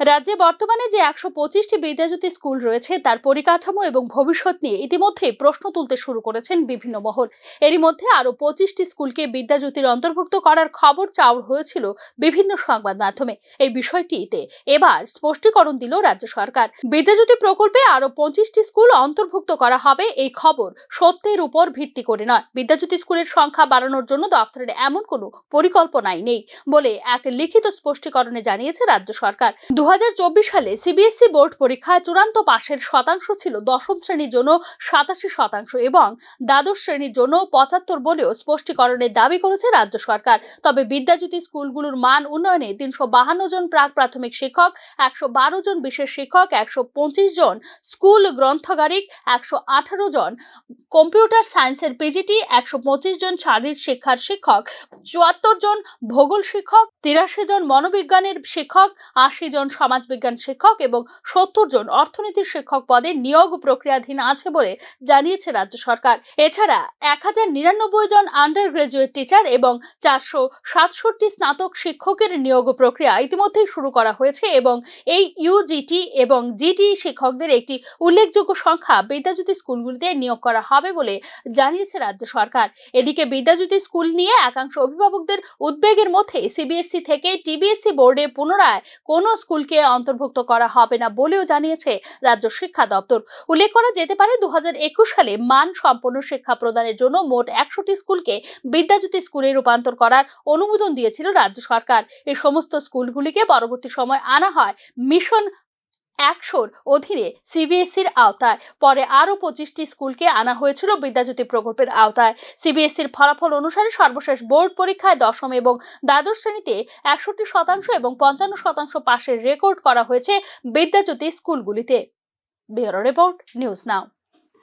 রাজ্যে বর্তমানে যে ১২৫টি বিদ্যাজ্যোতি স্কুল রয়েছে তার পরিকাঠামো এবং ভবিষ্যৎ নিয়ে ইতিমধ্যে প্রশ্ন তুলতে শুরু করেছেন বিভিন্ন মহল। এরই মধ্যে আরো ২৫টি স্কুলকে বিদ্যাজ্যোতির অন্তর্ভুক্ত করার খবর চাউর হয়েছিল বিভিন্ন সংবাদ মাধ্যমে। এই বিষয়টিতে এবার স্পষ্টীকরণ দিল রাজ্য সরকার। বিদ্যাজ্যোতি প্রকল্পে আরো ২৫টি স্কুল অন্তর্ভুক্ত করা হবে, এই খবর সত্যের উপর ভিত্তি করে নয়। বিদ্যাজ্যোতি স্কুলের সংখ্যা বাড়ানোর জন্য দপ্তরের এমন কোনো পরিকল্পনাই নেই বলে এক লিখিত স্পষ্টীকরণে জানিয়েছে রাজ্য সরকার। ২০২৪ সালে সিবিএসই বোর্ড পরীক্ষায় চূড়ান্ত পাশের শতাংশ ছিল দশম শ্রেণীর জন্য ৮৭% এবং দ্বাদশ শ্রেণীর জন্য ৭৫ বলেও স্পষ্টীকরণে দাবি করেছে রাজ্য সরকার। তবে বিদ্যাজ্যোতি স্কুলগুলোর মান উন্নয়নে ৩৫২ জন প্রাক প্রাথমিক শিক্ষক, ১১২ জন বিশেষ শিক্ষক, ১২৫ জন স্কুল গ্রন্থাগারিক, ১১৮ জন কম্পিউটার সায়েন্সের পিজিটি, ১২৫ জন শারীরিক শিক্ষার শিক্ষক, ৭৪ জন ভূগোল শিক্ষক, ৮৩ জন মনোবিজ্ঞানের শিক্ষক, ৮০ জন সমাজবিজ্ঞান শিক্ষক এবং ৭০ জন অর্থনীতির শিক্ষক পদে নিয়োগ প্রক্রিয়াধীন আছে বলে জানিয়েছে রাজ্য সরকার। এছাড়া ১০৯৯ জন আন্ডার গ্রাজুয়েট টিচার এবং ৪৬৭ স্নাতক শিক্ষকের নিয়োগ প্রক্রিয়া ইতিমধ্যেই শুরু করা হয়েছে এবং এই ইউজিটি এবং জিটি শিক্ষকদের একটি উল্লেখযোগ্য সংখ্যা বিদ্যাজ্যোতি স্কুলগুলিতে নিয়োগ করা হবে বলে জানিয়েছে রাজ্য সরকার। এদিকে বিদ্যাজ্যোতি স্কুল নিয়ে একাংশ অভিভাবকদের উদ্বেগের মধ্যে সিবিএসই থেকে টিবিএসই বোর্ডে পুনরায় কোনো স্কুলকে অন্তর্ভুক্ত করা হবে না বলেও জানিয়েছে রাজ্য শিক্ষা দপ্তর। উল্লেখ করা যেতে পারে ২০২১ সালে মান সম্পন্ন শিক্ষা প্রদানের জন্য মোট ১০০টি স্কুলকে বিদ্যাজ্যোতি স্কুলে রূপান্তর করার অনুমোদন দিয়েছিল রাজ্য সরকার। এই সমস্ত স্কুলগুলিকে পরবর্তী সময় আনা হয় মিশন ১০০-র অধীনে সিবিএসইর আওতায়। পরে আরো ২৫টি স্কুলকে আনা হয়েছিল বিদ্যাজ্যোতি প্রকল্পের আওতায়। সিবিএসইর ফলাফল অনুসারে সর্বশেষ বোর্ড পরীক্ষায় দশম এবং দ্বাদশ শ্রেণীতে ৬১% এবং ৫৫% পাশের রেকর্ড করা হয়েছে বিদ্যাজ্যোতি স্কুলগুলিতে। Bureau report, news now.